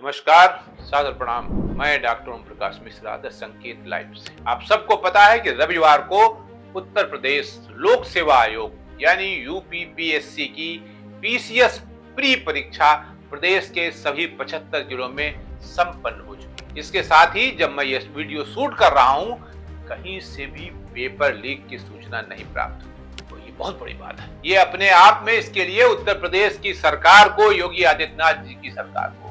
नमस्कार, सादर प्रणाम। मैं doctor Om Prakash Mishra, the Sanket live से। आप सबको पता है कि रविवार को उत्तर प्रदेश लोक सेवा आयोग यानी यूपीपीएससी की पीसीएस प्री परीक्षा प्रदेश के सभी 75 जिलों में संपन्न हो चुकी। इसके साथ ही जब मैं ये वीडियो शूट कर रहा हूं, कहीं से भी पेपर लीक की सूचना नहीं प्राप्त हुई। तो ये बहुत बड़ी बात है। ये अपने आप में इसके लिए उत्तर प्रदेश की सरकार को, योगी आदित्यनाथ जी की सरकार को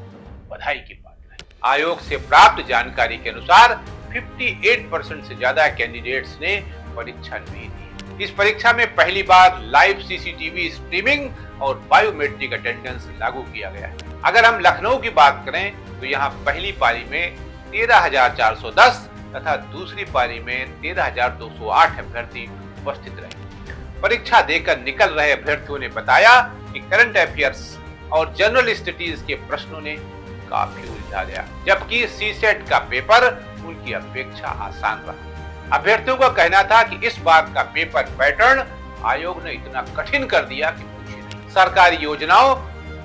बधाई की बात है। आयोग से प्राप्त जानकारी के अनुसार 58% से ज्यादा कैंडिडेट्स ने परीक्षा नहीं दी। इस परीक्षा में पहली बार लाइव सीसीटीवी स्ट्रीमिंग और बायोमेट्रिक अटेंडेंस लागू किया गया है। अगर हम लखनऊ की बात करें तो यहाँ पहली पारी में 13,410 तथा दूसरी पारी में 13,208 अभ्यर्थी उपस्थित रहे। परीक्षा देकर निकल रहे अभ्यर्थियों ने बताया कि करंट अफेयर्स और जनरल स्टडीज के प्रश्नों ने काफी उलझा गया, जबकि सीसेट का पेपर उनकी अपेक्षा आसान रहा। अभ्यर्थियों का कहना था कि इस बार का पेपर पैटर्न आयोग ने इतना कठिन कर दिया कि पूछिए नहीं। सरकारी योजनाओं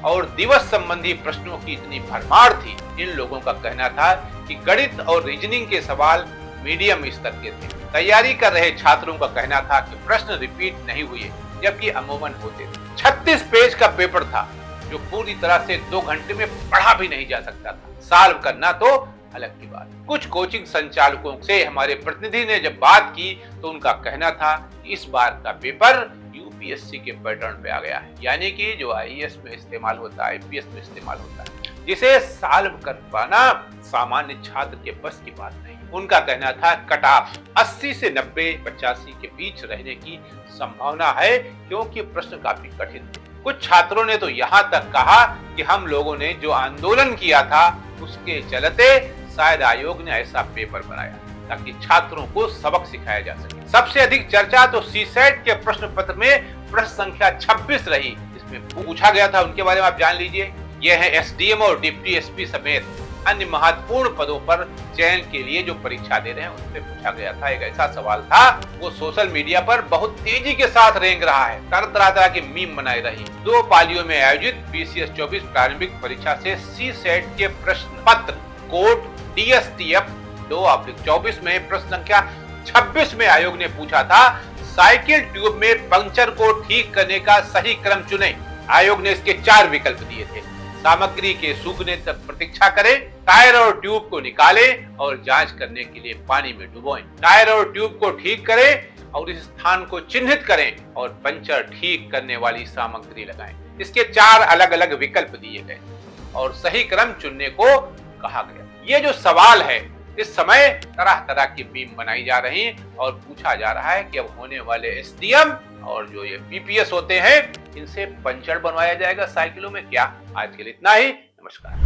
और दिवस संबंधी प्रश्नों की इतनी भरमार थी। इन लोगों का कहना था कि गणित और रीजनिंग के सवाल मीडियम स्तर के थे। तैयारी कर रहे छात्रों का कहना था कि प्रश्न रिपीट नहीं हुए, जबकि अमूमन होते थे। 36 पेज का पेपर था जो पूरी तरह से 2 घंटे में पढ़ा भी नहीं जा सकता था। सॉल्व करना तो अलग की बात। कुछ कोचिंग संचालकों से हमारे प्रतिनिधि ने जब बात की तो उनका कहना था कि इस बार का पेपर यूपीएससी के पैटर्न पे आ गया है, यानी कि जो आईएएस में इस्तेमाल होता है, आईपीएस में इस्तेमाल होता है, जिसे सॉल्व कर पाना सामान्य छात्र के बस की बात नहीं। उनका कहना था कट ऑफ 80 से 90, 85 के बीच रहने की संभावना है, क्योंकि प्रश्न काफी कठिन थे। कुछ छात्रों ने तो यहाँ तक कहा कि हम लोगों ने जो आंदोलन किया था उसके चलते शायद आयोग ने ऐसा पेपर बनाया ताकि छात्रों को सबक सिखाया जा सके। सबसे अधिक चर्चा तो सीसेट के प्रश्न पत्र में प्रश्न संख्या 26 रही। इसमें पूछा गया था, उनके बारे में आप जान लीजिए। यह है एसडीएम और डिप्टी एसपी समेत अन्य महत्वपूर्ण पदों पर चयन के लिए जो परीक्षा दे रहे हैं उनसे पूछा गया था। एक ऐसा सवाल था, वो सोशल मीडिया पर बहुत तेजी के साथ रेंग रहा है। तरह तरह की मीम बनाई रही। 2 पालियों में आयोजित पीसीएस 24 प्रारंभिक परीक्षा से सीसेट के प्रश्न पत्र कोड डीएसटीएफ 2/24 में प्रश्न संख्या 26 में आयोग ने पूछा था, साइकिल ट्यूब में पंक्चर को ठीक करने का सही क्रम चुने। आयोग ने इसके 4 विकल्प दिए थे। सामग्री के सूखने तक प्रतीक्षा करें, टायर और ट्यूब को निकालें और जांच करने के लिए पानी में डुबोएं। टायर और ट्यूब को ठीक करें और इस स्थान को चिन्हित करें और पंचर ठीक करने वाली सामग्री लगाएं। इसके 4 अलग अलग विकल्प दिए गए और सही क्रम चुनने को कहा गया। ये जो सवाल है, इस समय तरह तरह की मीम बनाई जा रही और पूछा जा रहा है कि अब होने वाले एसडीएम और जो ये पीपीएस होते हैं, इनसे पंचर बनवाया जाएगा साइकिलों में क्या? आज के लिए इतना ही। नमस्कार।